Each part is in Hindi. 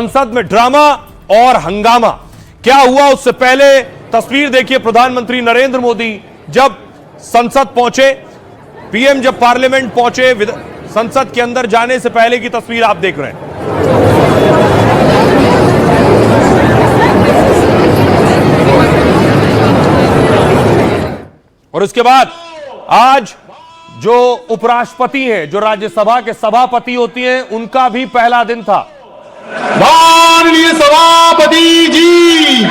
संसद में ड्रामा और हंगामा क्या हुआ उससे पहले तस्वीर देखिए। प्रधानमंत्री नरेंद्र मोदी जब संसद पहुंचे, पीएम जब पार्लियामेंट पहुंचे, संसद के अंदर जाने से पहले की तस्वीर आप देख रहे हैं। और उसके बाद आज जो उपराष्ट्रपति हैं, जो राज्यसभा के सभापति होती हैं, उनका भी पहला दिन था। माननीय सभापति जी,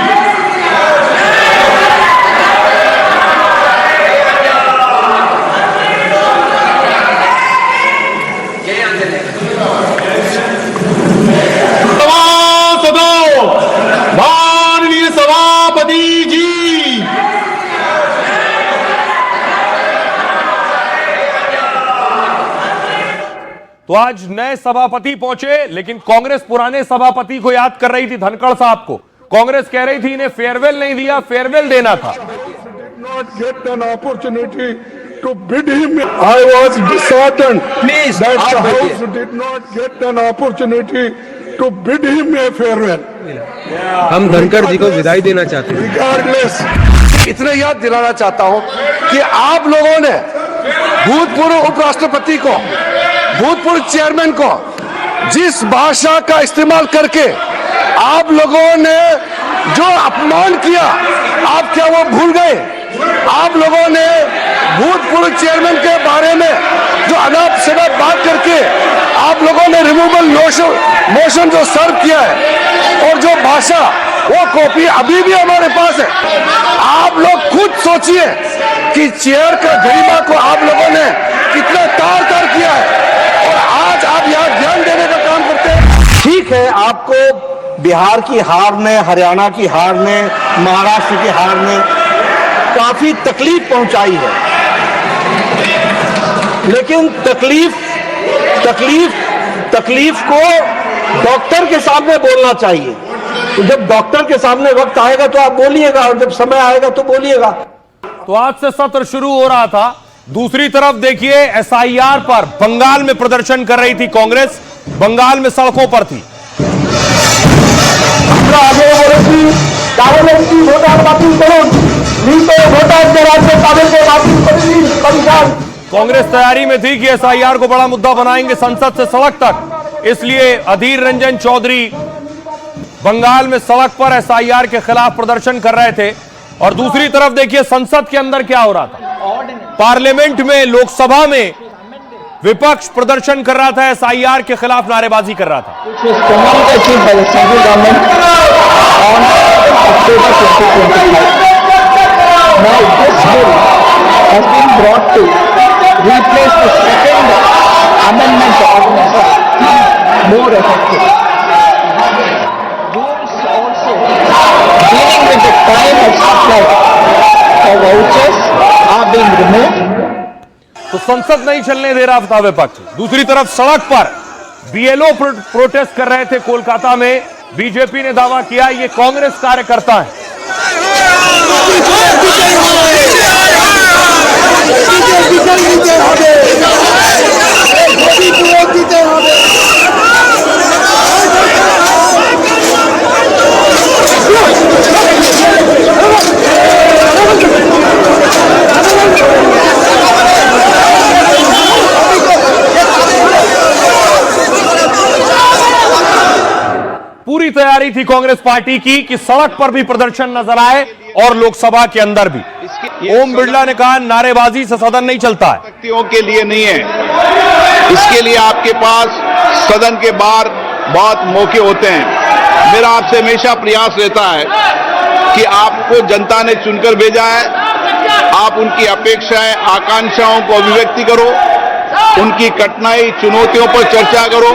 सभासदों, माननीय सभापति जी, तो आज नए सभापति पहुंचे, लेकिन कांग्रेस पुराने सभापति को याद कर रही थी, धनखड़ साहब को। कांग्रेस कह रही थी इन्हें फेयरवेल नहीं दिया, फेयरवेल देना था। Not get an opportunity to bid him. I was disheartened that the House did not get an opportunity to bid him a farewell. हम धनखड़ जी को विदाई देना चाहते हैं। Regardless, इतने याद दिलाना चाहता हूं कि आप लोगों ने भूतपूर्व उपराष्ट्रपति को, भूतपूर्व चेयरमैन को जिस भाषा का इस्तेमाल करके आप लोगों ने जो अपमान किया, आप क्या वो भूल गए? आप लोगों ने भूतपूर्व चेयरमैन के बारे में जो अनाप शनाप बात करके आप लोगों ने रिमूवल मोशन जो सर्व किया है, और जो भाषा, वो कॉपी अभी भी हमारे पास है। आप लोग खुद सोचिए कि चेयर का गरिमा को आप लोगों ने कितना तार तार किया है, और आज आप यहाँ ध्यान देने का काम करते हैं। ठीक है, आपको बिहार की हार ने, हरियाणा की हार ने, महाराष्ट्र की हार ने काफी तकलीफ पहुंचाई है, लेकिन तकलीफ को डॉक्टर के सामने बोलना चाहिए। तो जब डॉक्टर के सामने वक्त आएगा तो आप बोलिएगा, और जब समय आएगा तो बोलिएगा। तो आज से सत्र शुरू हो रहा था। दूसरी तरफ देखिए, एसआईआर पर बंगाल में प्रदर्शन कर रही थी कांग्रेस, बंगाल में सड़कों पर थी। कांग्रेस तैयारी में थी कि एसआईआर को बड़ा मुद्दा बनाएंगे, संसद से सड़क तक। इसलिए अधीर रंजन चौधरी बंगाल में सड़क पर एसआईआर के खिलाफ प्रदर्शन कर रहे थे। और दूसरी तरफ देखिए संसद के अंदर क्या हो रहा था। पार्लियामेंट में, लोकसभा में विपक्ष प्रदर्शन कर रहा था, एसआईआर के खिलाफ नारेबाजी कर रहा था। तो संसद नहीं चलने दे रहा था विपक्ष। दूसरी तरफ सड़क पर बीएलओ प्रोटेस्ट कर रहे थे कोलकाता में। बीजेपी ने दावा किया ये कांग्रेस कार्यकर्ता है। पूरी तैयारी थी कांग्रेस पार्टी की कि सड़क पर भी प्रदर्शन नजर आए और लोकसभा के अंदर भी। ओम बिरला ने कहा नारेबाजी से सदन नहीं चलता है। व्यक्तियों के लिए नहीं है, इसके लिए आपके पास सदन के बाहर बहुत मौके होते हैं। मेरा आपसे हमेशा प्रयास रहता है कि आपको जनता ने चुनकर भेजा है, आप उनकी अपेक्षाएं, आकांक्षाओं को अभिव्यक्ति करो, उनकी कठिनाई, चुनौतियों पर चर्चा करो,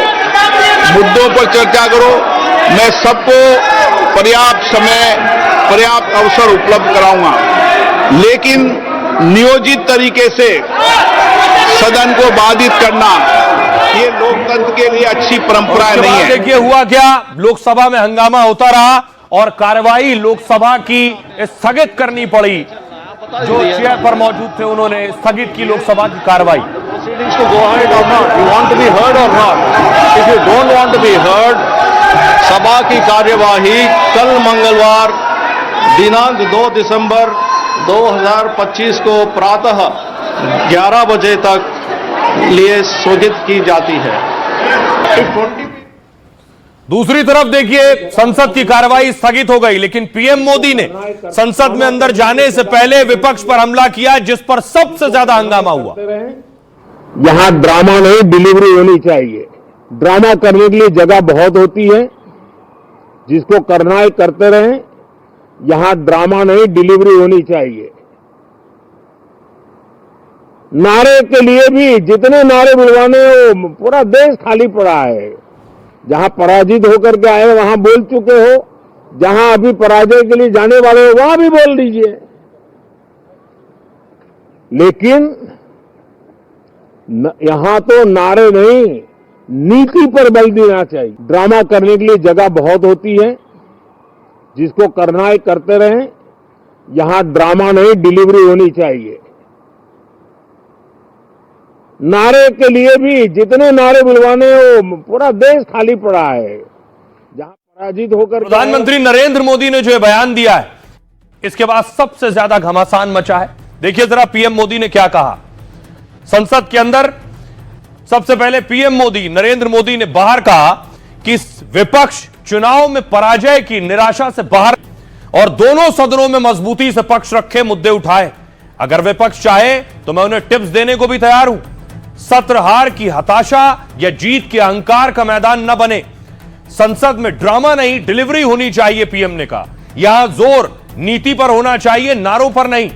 मुद्दों पर चर्चा करो। मैं सबको पर्याप्त समय, पर्याप्त अवसर उपलब्ध कराऊंगा, लेकिन नियोजित तरीके से सदन को बाधित करना ये लोकतंत्र के लिए अच्छी परंपरा नहीं है। देखिए हुआ क्या, लोकसभा में हंगामा होता रहा और कार्रवाई लोकसभा की स्थगित करनी पड़ी। जो चेयर पर मौजूद थे उन्होंने स्थगित की लोकसभा की कार्रवाई। Proceedings to go ahead or not? You want to be heard or not? If you don't want to be heard, सभा की कार्यवाही कल मंगलवार दिनांक 2 दिसंबर 2025 को प्रातः 11 बजे तक लिए स्थगित की जाती है। दूसरी तरफ देखिए, संसद की कार्रवाई स्थगित हो गई, लेकिन पीएम मोदी ने संसद में अंदर जाने से पहले विपक्ष पर हमला किया, जिस पर सबसे ज्यादा हंगामा हुआ। यहाँ ड्रामा नहीं, डिलीवरी होनी चाहिए। ड्रामा करने के लिए जगह बहुत होती है, जिसको करना है करते रहें। यहाँ ड्रामा नहीं, डिलीवरी होनी चाहिए। नारे के लिए भी जितने नारे बुलवाने वो पूरा देश खाली पड़ा है। जहां पराजित होकर के आए वहां बोल चुके हो, जहां अभी पराजय के लिए जाने वाले हो वहां भी बोल दीजिए, लेकिन यहां तो नारे नहीं, नीति पर बल देना चाहिए। ड्रामा करने के लिए जगह बहुत होती है, जिसको करना है करते रहें। यहां ड्रामा नहीं, डिलीवरी होनी चाहिए। नारे के लिए भी जितने नारे बुलवाने वो पूरा देश खाली पड़ा है। जहां पराजित होकर प्रधानमंत्री नरेंद्र मोदी ने जो ये बयान दिया है, इसके बाद सबसे ज्यादा घमासान मचा है। देखिए जरा पीएम मोदी ने क्या कहा संसद के अंदर। सबसे पहले पीएम मोदी नरेंद्र मोदी ने बाहर कहा कि विपक्ष चुनाव में पराजय की निराशा से बाहर और दोनों सदनों में मजबूती से पक्ष रखे, मुद्दे उठाए। अगर विपक्ष चाहे तो मैं उन्हें टिप्स देने को भी तैयार हूं। सत्र हार की हताशा या जीत के अहंकार का मैदान न बने। संसद में ड्रामा नहीं, डिलीवरी होनी चाहिए, पीएम ने कहा। यहां जोर नीति पर होना चाहिए, नारों पर नहीं।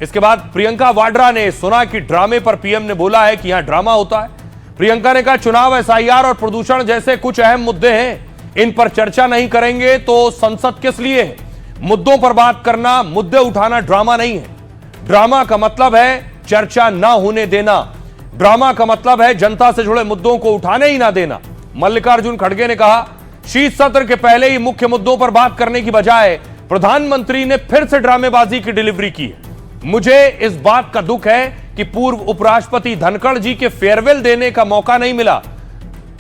इसके बाद प्रियंका वाड्रा ने सुना कि ड्रामे पर पीएम ने बोला है कि यहां ड्रामा होता है। प्रियंका ने कहा चुनाव, एसआईआर और प्रदूषण जैसे कुछ अहम मुद्दे हैं, इन पर चर्चा नहीं करेंगे तो संसद किस लिए है। मुद्दों पर बात करना, मुद्दे उठाना ड्रामा नहीं है। ड्रामा का मतलब है चर्चा ना होने देना। ड्रामा का मतलब है जनता से जुड़े मुद्दों को उठाने ही ना देना। मल्लिकार्जुन खड़गे ने कहा शीत सत्र के पहले ही मुख्य मुद्दों पर बात करने की बजाय प्रधानमंत्री ने फिर से ड्रामेबाजी की डिलीवरी की है। मुझे इस बात का दुख है कि पूर्व उपराष्ट्रपति धनखड़ जी के फेयरवेल देने का मौका नहीं मिला।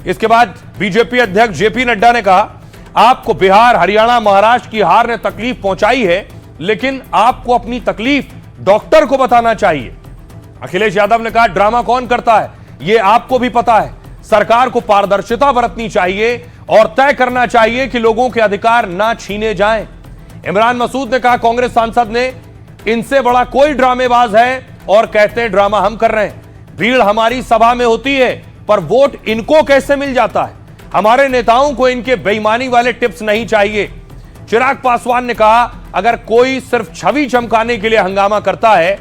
इसके बाद बीजेपी अध्यक्ष जेपी नड्डा ने कहा आपको बिहार, हरियाणा, महाराष्ट्र की हार ने तकलीफ पहुंचाई है, लेकिन आपको अपनी तकलीफ डॉक्टर को बताना चाहिए। अखिलेश यादव ने कहा ड्रामा कौन करता है ये आपको भी पता है। सरकार को पारदर्शिता बरतनी चाहिए और तय करना चाहिए कि लोगों के अधिकार ना छीने जाएं। इमरान मसूद ने कहा कांग्रेस सांसद ने इनसे बड़ा कोई ड्रामेबाज है और कहते हैं ड्रामा हम कर रहे हैं। भीड़ हमारी सभा में होती है पर वोट इनको कैसे मिल जाता है। हमारे नेताओं को इनके बेईमानी वाले टिप्स नहीं चाहिए। चिराग पासवान ने कहा अगर कोई सिर्फ छवि चमकाने के लिए हंगामा करता है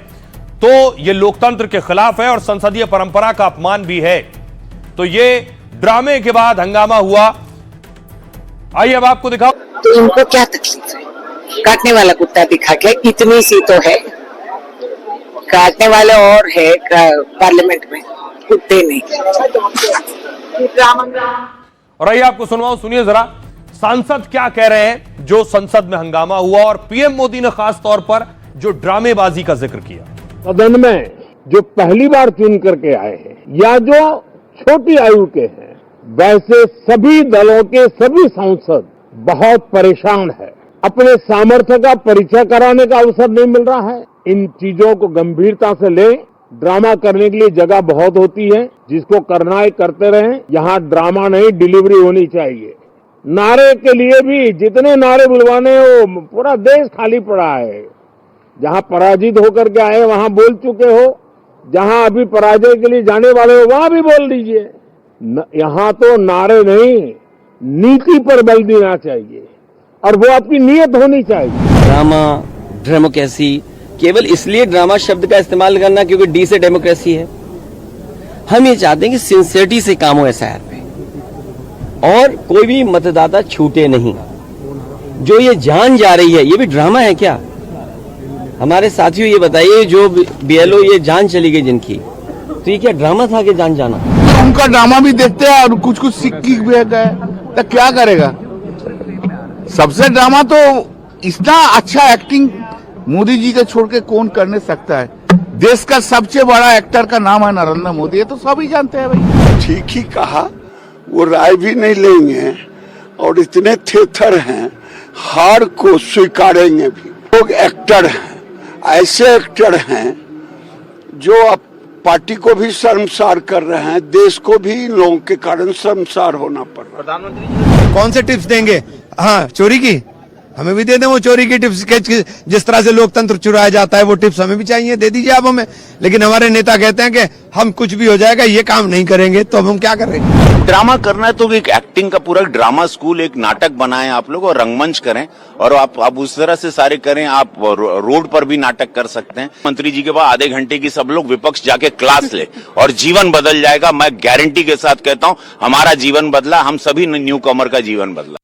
तो यह लोकतंत्र के खिलाफ है और संसदीय परंपरा का अपमान भी है। तो ये ड्रामे के बाद हंगामा हुआ। आइए अब आपको दिखाओ। तो इनको क्या तकलीफ है? काटने वाला कुत्ता दिखा के इतनी सी तो है, काटने वाले और है पार्लियामेंट में, कुत्ते नहीं। और आइए आपको सुनवाओ, सुनिए जरा सांसद क्या कह रहे हैं जो संसद में हंगामा हुआ और पीएम मोदी ने खास तौर पर जो ड्रामेबाजी का जिक्र किया। सदन में जो पहली बार चुन करके आए हैं या जो छोटी आयु के हैं, वैसे सभी दलों के सभी सांसद बहुत परेशान है। अपने सामर्थ्य का परिचय कराने का अवसर नहीं मिल रहा है। इन चीजों को गंभीरता से ले। ड्रामा करने के लिए जगह बहुत होती है, जिसको करना है करते रहें। यहाँ ड्रामा नहीं, डिलीवरी होनी चाहिए। नारे के लिए भी जितने नारे बुलवाने वो पूरा देश खाली पड़ा है। जहां पराजित होकर के आए वहां बोल चुके हो, जहां अभी पराजय के लिए जाने वाले हो वहां भी बोल दीजिए। यहां तो नारे नहीं, नीति पर बल देना चाहिए और वो आपकी नीयत होनी चाहिए। ड्रामा, डेमोक्रेसी, केवल इसलिए ड्रामा शब्द का इस्तेमाल करना क्योंकि डी से डेमोक्रेसी है। हम ये चाहते हैं कि सिंसियरिटी से काम हो एसआईआर पे और कोई भी मतदाता छूटे नहीं। जो ये जान जा रही है ये भी ड्रामा है क्या? हमारे साथियों ये बताइए, जो बीएलओ ये जान चली गई जिनकी, तो ये क्या ड्रामा था कि जान जाना? उनका ड्रामा भी देखते हैं और कुछ कुछ सीख भी गए, तो क्या करेगा? सबसे ड्रामा तो इतना अच्छा एक्टिंग मोदी जी के छोड़ के कौन करने सकता है? देश का सबसे बड़ा एक्टर का नाम है नरेंद्र मोदी, ये तो सभी जानते हैं भाई। ठीक ही कहा, वो राय भी नहीं लेंगे और इतने थेथर हैं, हार को स्वीकारेंगे भी। लोग एक्टर हैं, ऐसे एक्टर हैं जो अब पार्टी को भी शर्मसार कर रहे हैं, देश को भी इन लोगों के कारण शर्मसार होना पड़ रहा है। प्रधानमंत्री कौन से टिप्स देंगे? हाँ, चोरी की हमें भी दे दें, वो चोरी की टिप्स के जिस तरह से लोकतंत्र चुराया जाता है वो टिप्स हमें भी चाहिए, दे दीजिए आप हमें। लेकिन हमारे नेता कहते हैं कि हम कुछ भी हो जाएगा, ये काम नहीं करेंगे, तो हम क्या करेंगे? ड्रामा करना है तो एक एक्टिंग का पूरा ड्रामा स्कूल, एक नाटक बनाएं आप लोग और रंगमंच करें, और आप उस तरह से सारे करें। आप रोड पर भी नाटक कर सकते हैं। मंत्री जी के बाद आधे घंटे की सब लोग विपक्ष जाके क्लास ले और जीवन बदल जाएगा। मैं गारंटी के साथ कहता हूं, हमारा जीवन बदला, हम सभी न्यू कमर का जीवन बदला।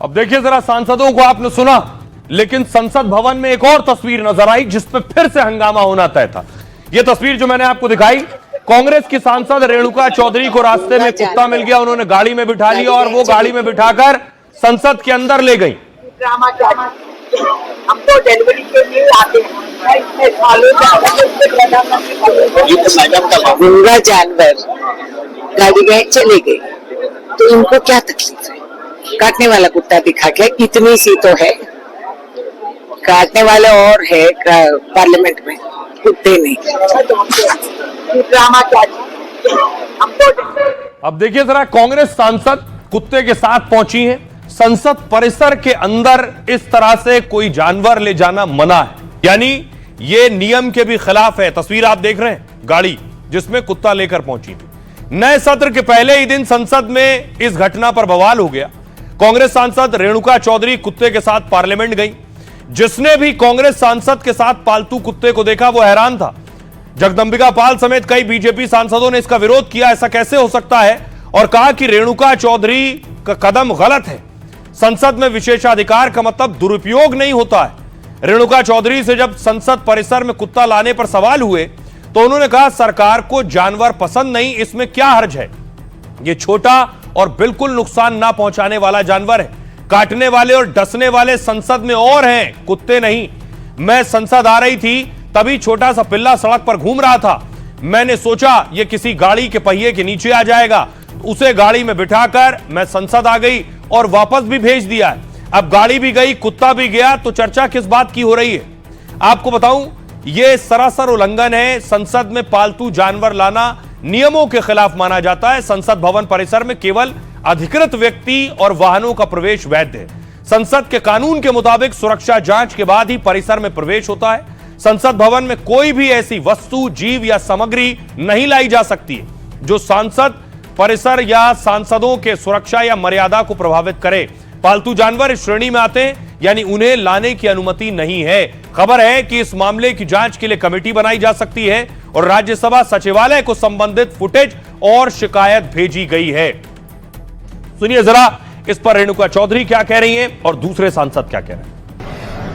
अब देखिए जरा, सांसदों को आपने सुना, लेकिन संसद भवन में एक और तस्वीर नजर आई जिसपे फिर से हंगामा होना तय था। यह तस्वीर जो मैंने आपको दिखाई, कांग्रेस की सांसद रेणुका चौधरी को रास्ते में कुत्ता मिल गया, उन्होंने गाड़ी में बिठा लिया और वो गाड़ी में बिठाकर संसद के अंदर ले गई। हमको डिलीवरी के लिए आते गूंगा जानवर गाड़ी में चले गए, तो इनको क्या तकलीफ है? काटने वाला कुत्ता दिखा के, इतनी सी तो है, काटने वाले और है पार्लियामेंट में, कुत्ते नहीं। ड्रामा क्या? अब देखिए जरा, कांग्रेस सांसद कुत्ते के साथ पहुंची हैं संसद परिसर के अंदर। इस तरह से कोई जानवर ले जाना मना है, यानी ये नियम के भी खिलाफ है। तस्वीर आप देख रहे हैं, गाड़ी जिसमें कुत्ता लेकर पहुंची थी। नए सत्र के पहले ही दिन संसद में इस घटना पर बवाल हो गया। कांग्रेस सांसद रेणुका चौधरी कुत्ते के साथ पार्लियामेंट गई। जिसने भी कांग्रेस सांसद के साथ पालतू कुत्ते को देखा वो हैरान था। जगदंबिका पाल समेत कई बीजेपी सांसदों ने इसका विरोध किया, ऐसा कैसे हो सकता है, और कहा कि रेणुका चौधरी का कदम गलत है। संसद में विशेषाधिकार का मतलब दुरुपयोग नहीं होता है। रेणुका चौधरी से जब संसद परिसर में कुत्ता लाने पर सवाल हुए तो उन्होंने कहा, सरकार को जानवर पसंद नहीं, इसमें क्या हर्ज है? ये छोटा और बिल्कुल नुकसान ना पहुंचाने वाला जानवर है। काटने वाले और डसने वाले संसद में और हैं, कुत्ते नहीं। मैं संसद आ रही थी, तभी छोटा सा पिल्ला सड़क पर घूम रहा था। मैंने सोचा ये किसी गाड़ी के पहिए के नीचे आ जाएगा, उसे गाड़ी में बिठाकर मैं संसद आ गई और वापस भी भेज दिया है। अब गाड़ी भी गई, कुत्ता भी गया, तो चर्चा किस बात की हो रही है? आपको बताऊं, यह सरासर उल्लंघन है। संसद में पालतू जानवर लाना नियमों के खिलाफ माना जाता है। संसद भवन परिसर में केवल अधिकृत व्यक्ति और वाहनों का प्रवेश वैध है। संसद के कानून के मुताबिक सुरक्षा जांच के बाद ही परिसर में प्रवेश होता है। संसद भवन में कोई भी ऐसी वस्तु, जीव या सामग्री नहीं लाई जा सकती है जो सांसद परिसर या सांसदों के सुरक्षा या मर्यादा को प्रभावित करे। पालतू जानवर इस श्रेणी में आते हैं, यानी उन्हें लाने की अनुमति नहीं है। खबर है कि इस मामले की जांच के लिए कमेटी बनाई जा सकती है और राज्यसभा सचिवालय को संबंधित फुटेज और शिकायत भेजी गई है। सुनिए जरा इस पर रेणुका चौधरी क्या कह रही हैं और दूसरे सांसद क्या कह रहे हैं।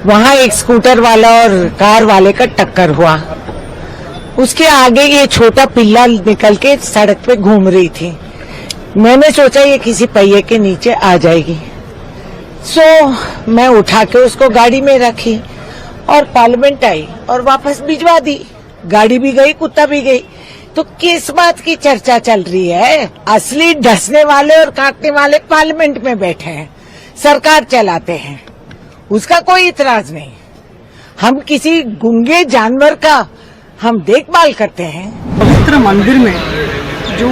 वहां एक स्कूटर वाला और कार वाले का टक्कर हुआ, उसके आगे ये छोटा पिल्ला निकल के सड़क पे घूम रही थी। मैंने सोचा ये किसी पहिए के नीचे आ जाएगी, मैं उठा के उसको गाड़ी में रखी और पार्लियामेंट आई और वापस भिजवा दी। गाड़ी भी गई, कुत्ता भी गई। तो किस बात की चर्चा चल रही है? असली डसने वाले और काटने वाले पार्लियामेंट में बैठे हैं, सरकार चलाते हैं, उसका कोई इतराज नहीं। हम किसी गूंगे जानवर का हम देखभाल करते हैं। पवित्र मंदिर में जो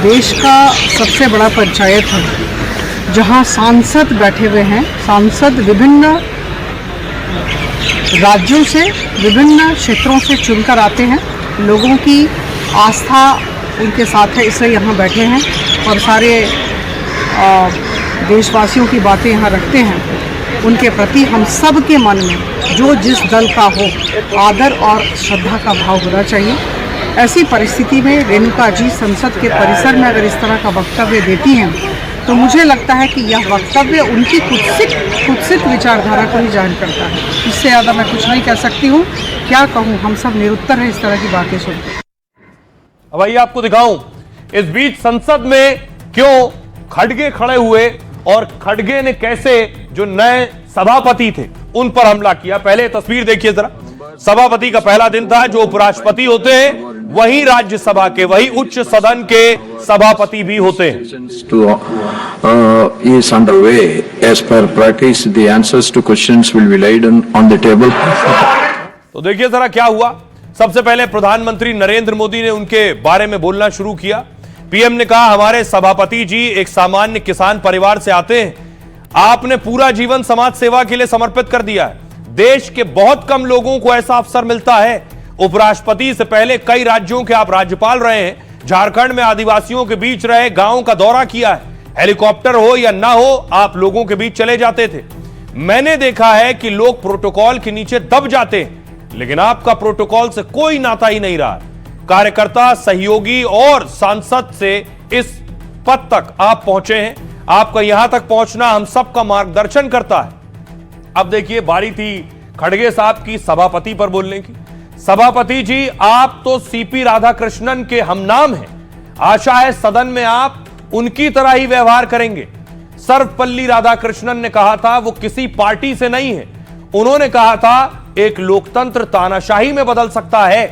देश का सबसे बड़ा पंचायत है, जहां सांसद बैठे हुए हैं, सांसद विभिन्न राज्यों से, विभिन्न क्षेत्रों से चुनकर आते हैं। लोगों की आस्था उनके साथ है, इसलिए यहाँ बैठे हैं और सारे देशवासियों की बातें यहाँ रखते हैं। उनके प्रति हम सब के मन में जो जिस दल का हो, आदर और श्रद्धा का भाव होना चाहिए। ऐसी परिस्थिति में रेणुका जी संसद के परिसर में अगर इस तरह का वक्तव्य देती हैं तो मुझे लगता है कि यह वक्तव्य उनकी कुत्सित विचारधारा को ही जाहिर करता है। इससे ज़्यादा मैं कुछ नहीं कह सकती हूँ। क्या कहूँ, हम सब निरुत्तर हैं इस तरह की बातें सुनकर। अब आइए आपको दिखाऊं इस बीच संसद में क्यों खड़गे खड़े हुए और खड़गे ने कैसे जो नए सभापति थे उन पर हमला किया। पहले तस्वीर देखिए जरा। सभापति का पहला दिन था। जो उपराष्ट्रपति होते हैं वही राज्यसभा के, वही उच्च सदन के सभापति भी होते हैं। Is underway. As per practice, the answers to questions will be laid on the table. तो देखिए जरा क्या हुआ। सबसे पहले प्रधानमंत्री नरेंद्र मोदी ने उनके बारे में बोलना शुरू किया। पीएम ने कहा, हमारे सभापति जी एक सामान्य किसान परिवार से आते हैं। आपने पूरा जीवन समाज सेवा के लिए समर्पित कर दिया है। देश के बहुत कम लोगों को ऐसा अवसर मिलता है। उपराष्ट्रपति से पहले कई राज्यों के आप राज्यपाल रहे हैं। झारखंड में आदिवासियों के बीच रहे, गांवों का दौरा किया है। हेलीकॉप्टर हो या ना हो, आप लोगों के बीच चले जाते थे। मैंने देखा है कि लोग प्रोटोकॉल के नीचे दब जाते हैं, लेकिन आपका प्रोटोकॉल से कोई नाता ही नहीं रहा। कार्यकर्ता, सहयोगी और सांसद से इस पद तक आप पहुंचे हैं। आपका यहां तक पहुंचना हम सबका मार्गदर्शन करता है। अब देखिए, बारी थी खड़गे साहब की सभापति पर बोलने की। सभापति जी, आप तो सीपी राधाकृष्णन के हमनाम हैं। आशा है सदन में आप उनकी तरह ही व्यवहार करेंगे। सर्वपल्ली राधाकृष्णन ने कहा था वो किसी पार्टी से नहीं है। उन्होंने कहा था एक लोकतंत्र तानाशाही में बदल सकता है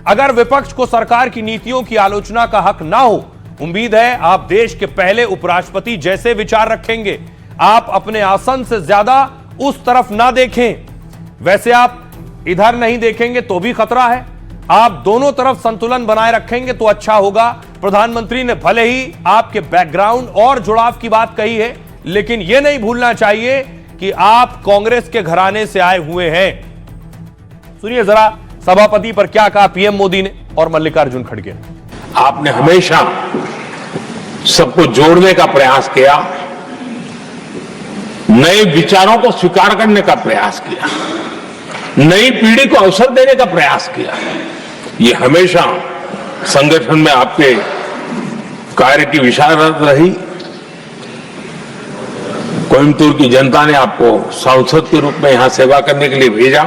अगर विपक्ष को सरकार की नीतियों की आलोचना का हक ना हो। उम्मीद है आप देश के पहले उपराष्ट्रपति जैसे विचार रखेंगे। आप अपने आसन से ज्यादा उस तरफ ना देखें। वैसे आप इधर नहीं देखेंगे तो भी खतरा है। आप दोनों तरफ संतुलन बनाए रखेंगे तो अच्छा होगा। प्रधानमंत्री ने भले ही आपके बैकग्राउंड और जुड़ाव की बात कही है, लेकिन यह नहीं भूलना चाहिए कि आप कांग्रेस के घराने से आए हुए हैं। सुनिए जरा सभापति पर क्या कहा पीएम मोदी ने और मल्लिकार्जुन खड़गे ने। आपने हमेशा सबको जोड़ने का प्रयास किया, नए विचारों को स्वीकार करने का प्रयास किया, नई पीढ़ी को अवसर देने का प्रयास किया। ये हमेशा संगठन में आपके कार्य की विशारद रही। कोयम्बतूर की जनता ने आपको सांसद के रूप में यहां सेवा करने के लिए भेजा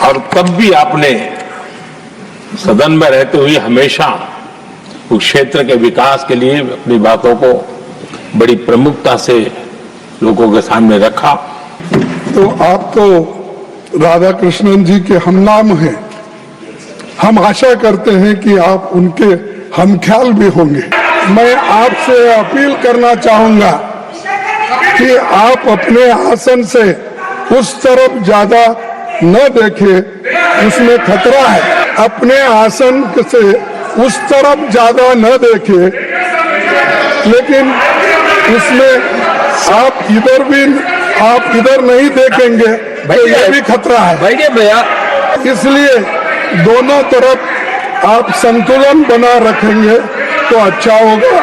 और तब भी आपने सदन में रहते हुए हमेशा उस क्षेत्र के विकास के लिए अपनी बातों को बड़ी प्रमुखता से लोगों के सामने रखा। तो आप तो राधा कृष्णन जी के हमनाम हैं। हम आशा करते हैं कि आप उनके हमख्याल भी होंगे। मैं आपसे अपील करना चाहूंगा कि आप अपने आसन से उस तरफ ज्यादा न देखें, उसमें खतरा है। अपने आसन से उस तरफ ज्यादा न देखें, लेकिन उसमें आप इधर नहीं देखेंगे तो यह भी खतरा है भैया। इसलिए दोनों तरफ आप संतुलन बना रखेंगे तो अच्छा होगा।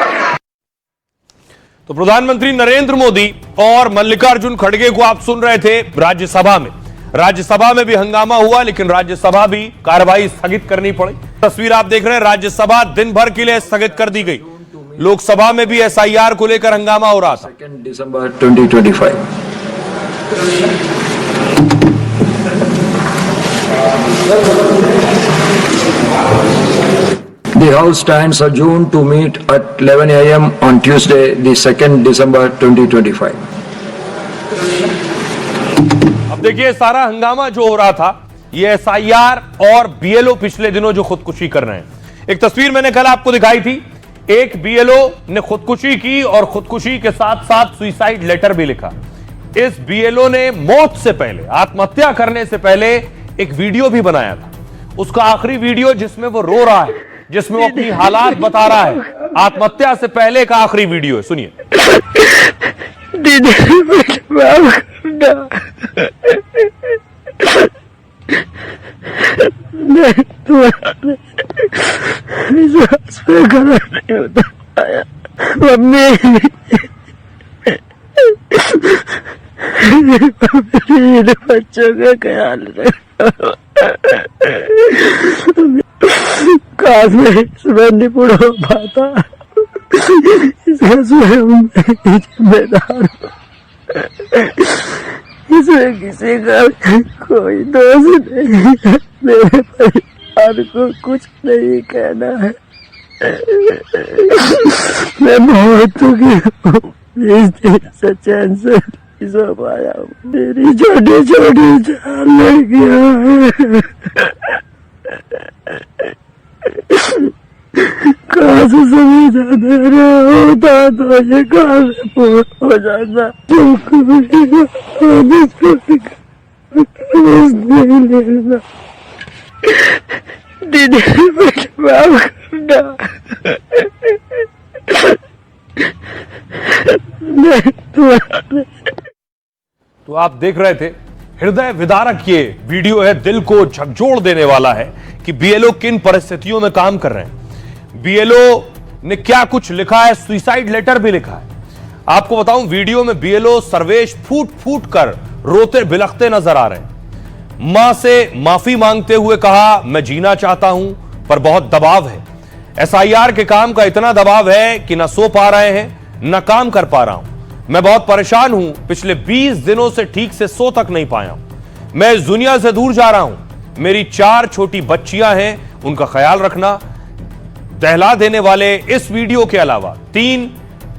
तो प्रधानमंत्री नरेंद्र मोदी और मल्लिकार्जुन खड़गे को आप सुन रहे थे राज्यसभा में। राज्यसभा में भी हंगामा हुआ, लेकिन राज्यसभा भी कार्रवाई स्थगित करनी पड़ी। तस्वीर आप देख रहे हैं, राज्यसभा दिन भर के लिए स्थगित कर दी गई। लोकसभा में भी एसआईआर को लेकर हंगामा हो रहा था। 2 December 2025. The House stands adjourned to meet at 11 a.m. on Tuesday, the 2nd December 2025. अब देखिए, सारा हंगामा जो हो रहा था, ये एसआईआर और बीएलओ पिछले दिनों जो खुदकुशी कर रहे हैं। एक तस्वीर मैंने कल आपको दिखाई थी। एक बीएलओ ने खुदकुशी की और खुदकुशी के साथ साथ सुसाइड लेटर भी लिखा। इस बीएलओ ने मौत से पहले, आत्महत्या करने से पहले एक वीडियो भी बनाया था। उसका आखिरी वीडियो जिसमें वो रो रहा है, जिसमें वो अपनी हालात बता रहा है, आत्महत्या से पहले का आखिरी वीडियो है। सुनिए। बच्चों का ख्याल रखो। काश मैं इसमें निपुण हो पाता, इसका स्वयं जिम्मेदार हूँ। इसमें किसी का कोई दोष नहीं है। मेरे परिवार को कुछ नहीं कहना है। मैं बहुत दुखी हूँ। प्लीज दिल से चैन से सो पाया हूँ। मेरी छोटी छोटी चार लड़कियाँ हैं। कहाँ से समझ आने रहे होता तो ये कहाँ से पूरा हो जाता नहीं लेना दीदी माफ करना तो आप देख रहे थे, हृदय विदारक ये वीडियो है, दिल को झकझोर देने वाला है कि बीएलओ किन परिस्थितियों में काम कर रहे हैं। बीएलओ ने क्या कुछ लिखा है, सुसाइड लेटर भी लिखा है। आपको बताऊं, वीडियो में बीएलओ सर्वेश फूट फूट कर रोते बिलखते नजर आ रहे हैं। मां से माफी मांगते हुए कहा, मैं जीना चाहता हूं पर बहुत दबाव है। एसआईआर के काम का इतना दबाव है कि ना सो पा रहे हैं ना काम कर पा रहा हूं। मैं बहुत परेशान हूं, पिछले 20 दिनों से ठीक से सो तक नहीं पाया हूं। मैं इस दुनिया से दूर जा रहा हूं। मेरी 4 छोटी बच्चियां हैं, उनका ख्याल रखना। दहला देने वाले इस वीडियो के अलावा 3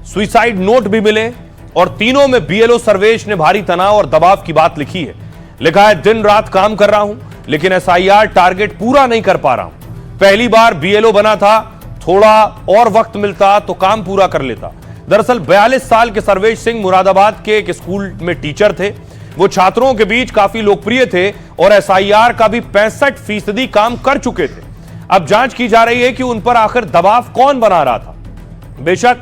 सुसाइड नोट भी मिले और तीनों में बीएलओ सर्वेश ने भारी तनाव और दबाव की बात लिखी है। लिखा है, दिन रात काम कर रहा हूं लेकिन एसआईआर टारगेट पूरा नहीं कर पा रहा हूं। पहली बार बीएलओ बना था, थोड़ा और वक्त मिलता तो काम पूरा कर लेता। दरअसल 42 साल के सर्वेश सिंह मुरादाबाद के एक स्कूल में टीचर थे। वो छात्रों के बीच काफी लोकप्रिय थे और एसआईआर का भी 65% काम कर चुके थे। अब जांच की जा रही है कि उन पर आखिर दबाव कौन बना रहा था। बेशक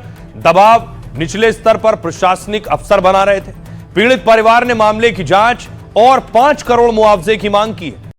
दबाव निचले स्तर पर प्रशासनिक अफसर बना रहे थे। पीड़ित परिवार ने मामले की जांच और 5 करोड़ मुआवजे की मांग की है।